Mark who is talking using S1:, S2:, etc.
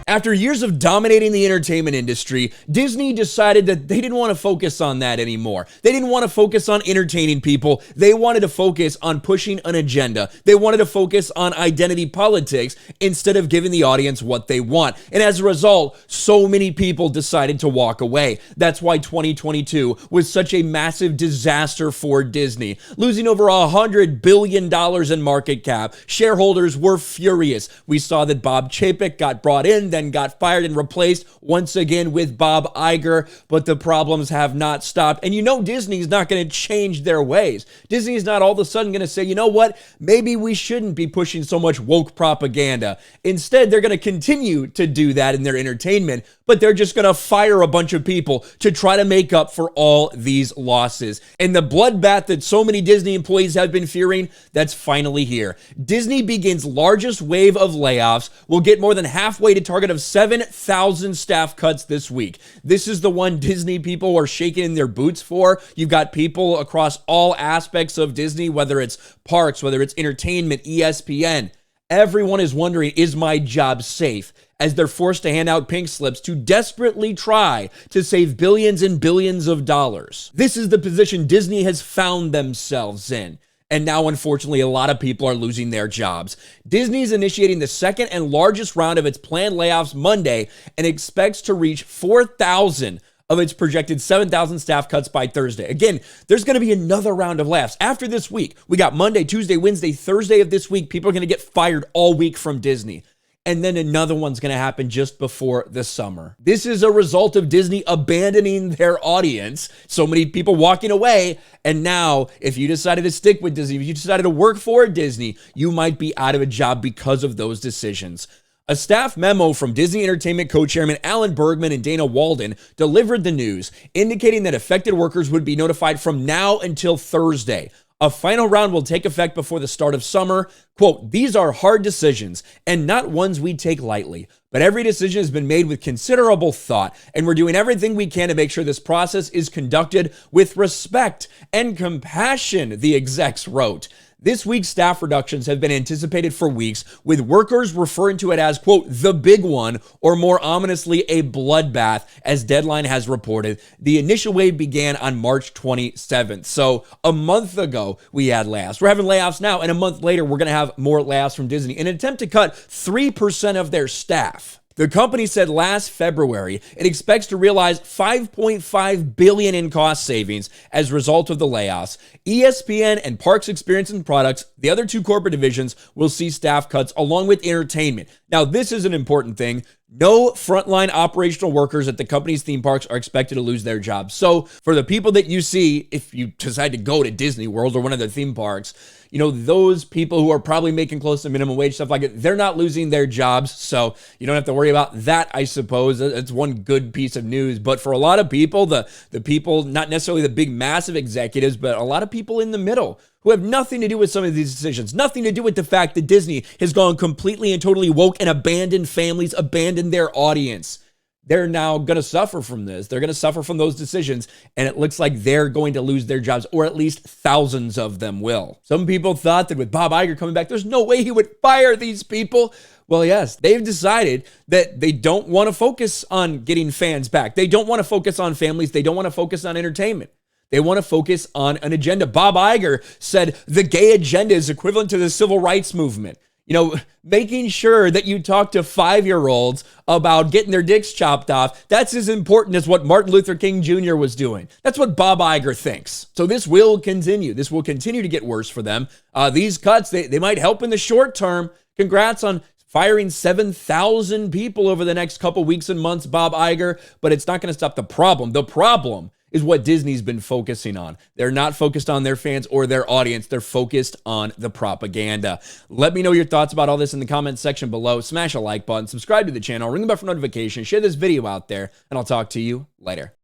S1: After years of dominating the entertainment industry, Disney decided that they didn't want to focus on that anymore. They didn't want to focus on entertaining people. They wanted to focus on pushing an agenda. They wanted to focus on identity politics instead of giving the audience what they want. And as a result, so many people decided to walk away. That's why 2022 was such a massive disaster for Disney. Losing over $100 billion in market cap, shareholders were furious. We saw that Bob Chapek got brought in, then got fired and replaced once again with Bob Iger, but the problems have not stopped. And you know Disney's not going to change their ways. Disney's not all of a sudden going to say, you know what, maybe we shouldn't be pushing so much woke propaganda. Instead, they're going to continue to do that in their entertainment, but they're just going to fire a bunch of people to try to make up for all these losses. And the bloodbath that so many Disney employees have been fearing, that's finally here. Disney begins largest wave of layoffs, will get more than halfway to target of 7,000 staff cuts this week. This is the one Disney people are shaking in their boots for. You've got people across all aspects of Disney, whether it's parks, whether it's entertainment, ESPN. Everyone is wondering, is my job safe? As they're forced to hand out pink slips to desperately try to save billions and billions of dollars. This is the position Disney has found themselves in. And now, unfortunately, a lot of people are losing their jobs. Disney is initiating the second and largest round of its planned layoffs Monday and expects to reach 4,000 of its projected 7,000 staff cuts by Thursday. Again, there's going to be another round of layoffs. After this week, we got Monday, Tuesday, Wednesday, Thursday of this week. People are going to get fired all week from Disney. And then another one's going to happen just before the summer. This is a result of Disney abandoning their audience. So many people walking away. And now, if you decided to stick with Disney, if you decided to work for Disney, you might be out of a job because of those decisions. A staff memo from Disney Entertainment co-chairman Alan Bergman and Dana Walden delivered the news, indicating that affected workers would be notified from now until Thursday. A final round will take effect before the start of summer. Quote, "These are hard decisions and not ones we take lightly, but every decision has been made with considerable thought, and we're doing everything we can to make sure this process is conducted with respect and compassion," the execs wrote. This week's staff reductions have been anticipated for weeks, with workers referring to it as, quote, "the big one," or more ominously, a bloodbath, as Deadline has reported. The initial wave began on March 27th. So a month ago, we had layoffs. We're having layoffs now, and a month later, we're going to have more layoffs from Disney in an attempt to cut 3% of their staff. The company said last February it expects to realize $5.5 billion in cost savings as a result of the layoffs. ESPN and Parks Experience and Products, the other two corporate divisions, will see staff cuts along with entertainment. Now, this is an important thing. No frontline operational workers at the company's theme parks are expected to lose their jobs. So for the people that you see, if you decide to go to Disney World or one of the theme parks, you know, those people who are probably making close to minimum wage, stuff like it, they're not losing their jobs. So you don't have to worry about that, I suppose. That's one good piece of news. But for a lot of people, the people, not necessarily the big massive executives, but a lot of people in the middle who have nothing to do with some of these decisions, nothing to do with the fact that Disney has gone completely and totally woke and abandoned families, abandoned their audience. They're now going to suffer from this. They're going to suffer from those decisions, and it looks like they're going to lose their jobs, or at least thousands of them will. Some people thought that with Bob Iger coming back, there's no way he would fire these people. Well, yes, they've decided that they don't want to focus on getting fans back. They don't want to focus on families. They don't want to focus on entertainment. They want to focus on an agenda. Bob Iger said the gay agenda is equivalent to the civil rights movement. You know, making sure that you talk to 5-year-olds about getting their dicks chopped off, that's as important as what Martin Luther King Jr. was doing. That's what Bob Iger thinks. So this will continue. This will continue to get worse for them. These cuts, they might help in the short term. Congrats on firing 7,000 people over the next couple weeks and months, Bob Iger, but it's not going to stop the problem. The problem is what Disney's been focusing on. They're not focused on their fans or their audience. They're focused on the propaganda. Let me know your thoughts about all this in the comments section below. Smash a like button, subscribe to the channel, ring the bell for notifications, share this video out there, and I'll talk to you later.